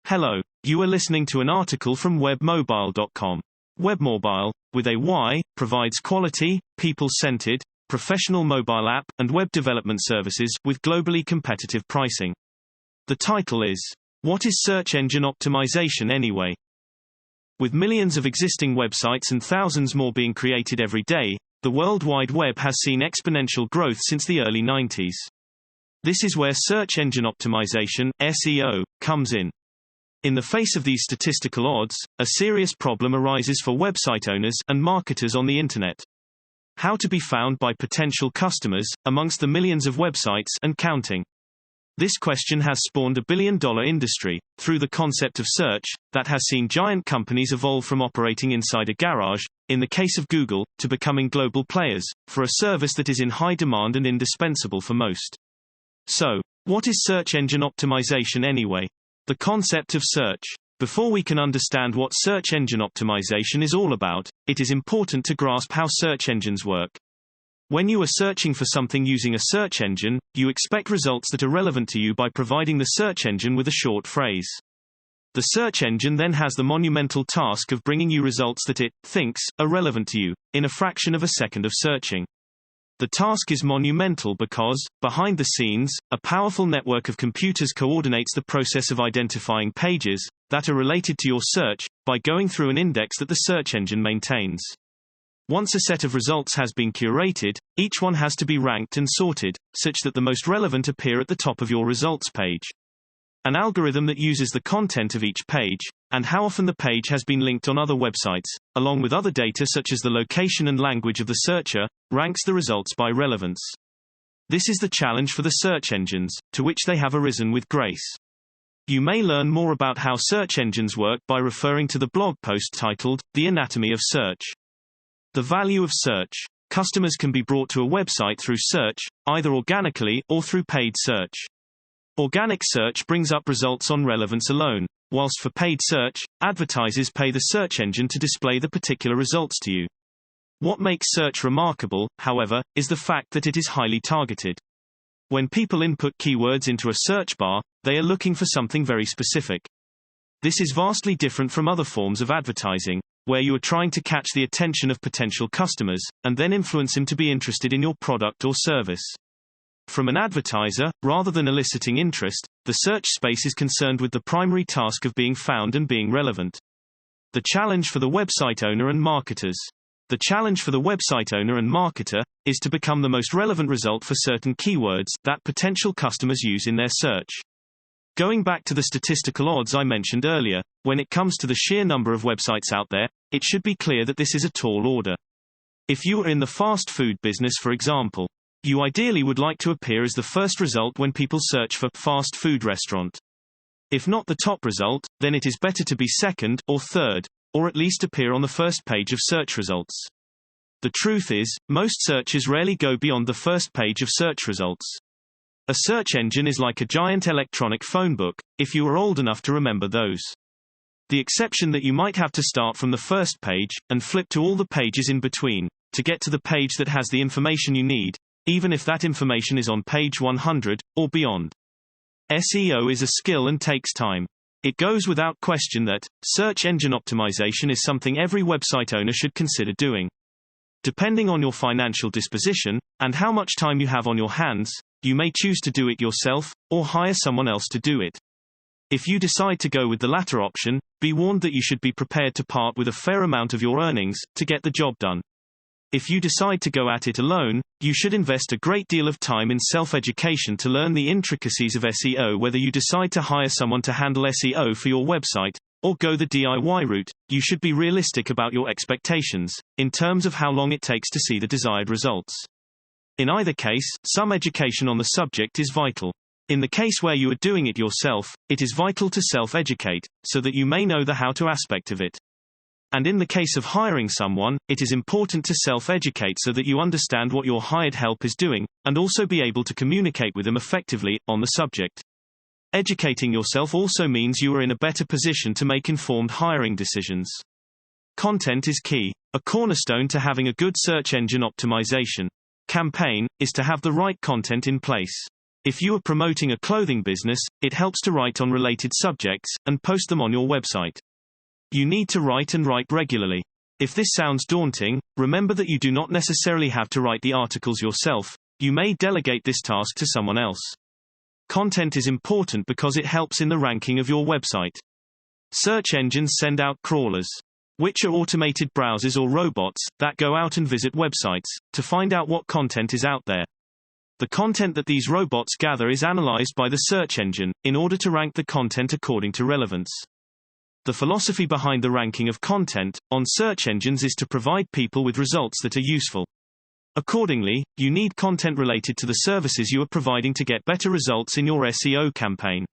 Hello, you are listening to an article from webmobile.com. Webmobile, with a Y, provides quality, people-centered, professional mobile app and web development services with globally competitive pricing. The title is, What is Search Engine Optimization Anyway? With millions of existing websites and thousands more being created every day, the World Wide Web has seen exponential growth since the early 90s. This is where search engine optimization, SEO, comes in. In the face of these statistical odds, a serious problem arises for website owners and marketers on the internet. How to be found by potential customers, amongst the millions of websites and counting. This question has spawned a billion-dollar industry, through the concept of search, that has seen giant companies evolve from operating inside a garage, in the case of Google, to becoming global players, for a service that is in high demand and indispensable for most. So, what is search engine optimization anyway? The concept of search. Before we can understand what search engine optimization is all about, it is important to grasp how search engines work. When you are searching for something using a search engine, you expect results that are relevant to you by providing the search engine with a short phrase. The search engine then has the monumental task of bringing you results that it thinks are relevant to you, in a fraction of a second of searching. The task is monumental because, behind the scenes, a powerful network of computers coordinates the process of identifying pages that are related to your search, by going through an index that the search engine maintains. Once a set of results has been curated, each one has to be ranked and sorted, such that the most relevant appear at the top of your results page. An algorithm that uses the content of each page, and how often the page has been linked on other websites, along with other data such as the location and language of the searcher, ranks the results by relevance. This is the challenge for the search engines, to which they have arisen with grace. You may learn more about how search engines work by referring to the blog post titled, The Anatomy of Search. The value of search. Customers can be brought to a website through search, either organically or through paid search. Organic search brings up results on relevance alone, whilst for paid search, advertisers pay the search engine to display the particular results to you. What makes search remarkable, however, is the fact that it is highly targeted. When people input keywords into a search bar, they are looking for something very specific. This is vastly different from other forms of advertising, where you are trying to catch the attention of potential customers, and then influence him to be interested in your product or service. From an advertiser, rather than eliciting interest, the search space is concerned with the primary task of being found and being relevant. The challenge for the website owner and marketers. The challenge for the website owner and marketer is to become the most relevant result for certain keywords that potential customers use in their search. Going back to the statistical odds I mentioned earlier, when it comes to the sheer number of websites out there, it should be clear that this is a tall order. If you are in the fast food business, for example, you ideally would like to appear as the first result when people search for fast food restaurant. If not the top result, then it is better to be second or third, or at least appear on the first page of search results. The truth is, most searches rarely go beyond the first page of search results. A search engine is like a giant electronic phone book, if you are old enough to remember those. The exception that you might have to start from the first page, and flip to all the pages in between, to get to the page that has the information you need, even if that information is on page 100, or beyond. SEO is a skill and takes time. It goes without question that, search engine optimization is something every website owner should consider doing. Depending on your financial disposition, and how much time you have on your hands, you may choose to do it yourself, or hire someone else to do it. If you decide to go with the latter option, be warned that you should be prepared to part with a fair amount of your earnings, to get the job done. If you decide to go at it alone, you should invest a great deal of time in self-education to learn the intricacies of SEO. Whether you decide to hire someone to handle SEO for your website, or go the DIY route, you should be realistic about your expectations, in terms of how long it takes to see the desired results. In either case, some education on the subject is vital. In the case where you are doing it yourself, it is vital to self-educate, so that you may know the how-to aspect of it. And in the case of hiring someone, it is important to self-educate so that you understand what your hired help is doing, and also be able to communicate with them effectively on the subject. Educating yourself also means you are in a better position to make informed hiring decisions. Content is key. A cornerstone to having a good search engine optimization campaign is to have the right content in place. If you are promoting a clothing business, it helps to write on related subjects, and post them on your website. You need to write and write regularly. If this sounds daunting, remember that you do not necessarily have to write the articles yourself. You may delegate this task to someone else. Content is important because it helps in the ranking of your website. Search engines send out crawlers, which are automated browsers or robots that go out and visit websites to find out what content is out there. The content that these robots gather is analyzed by the search engine in order to rank the content according to relevance. The philosophy behind the ranking of content on search engines is to provide people with results that are useful. Accordingly, you need content related to the services you are providing to get better results in your SEO campaign.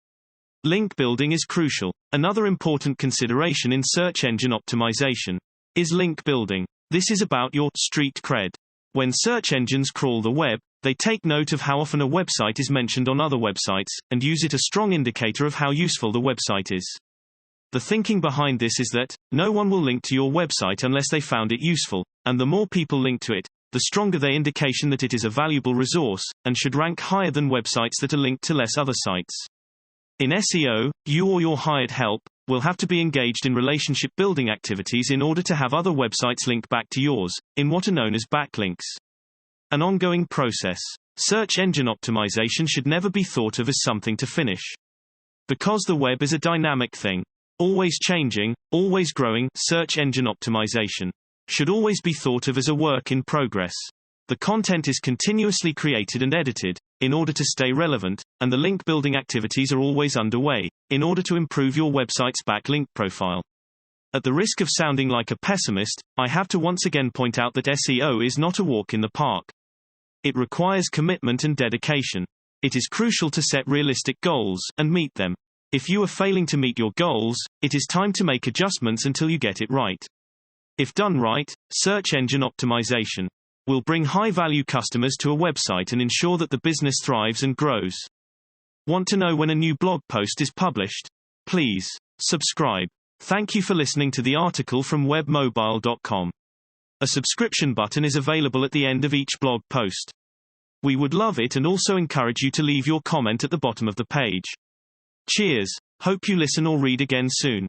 Link building is crucial. Another important consideration in search engine optimization is link building. This is about your street cred. When search engines crawl the web, they take note of how often a website is mentioned on other websites, and use it as a strong indicator of how useful the website is. The thinking behind this is that no one will link to your website unless they found it useful, and the more people link to it, the stronger their indication that it is a valuable resource, and should rank higher than websites that are linked to less other sites. In SEO, you or your hired help will have to be engaged in relationship building activities in order to have other websites link back to yours, in what are known as backlinks. An ongoing process. Search engine optimization should never be thought of as something to finish. Because the web is a dynamic thing, always changing, always growing, search engine optimization should always be thought of as a work in progress. The content is continuously created and edited in order to stay relevant, and the link building activities are always underway in order to improve your website's backlink profile. At the risk of sounding like a pessimist, I have to once again point out that SEO is not a walk in the park. It requires commitment and dedication. It is crucial to set realistic goals and meet them. If you are failing to meet your goals, it is time to make adjustments until you get it right. If done right, search engine optimization will bring high-value customers to a website and ensure that the business thrives and grows. Want to know when a new blog post is published? Please subscribe. Thank you for listening to the article from webmobile.com. A subscription button is available at the end of each blog post. We would love it and also encourage you to leave your comment at the bottom of the page. Cheers. Hope you listen or read again soon.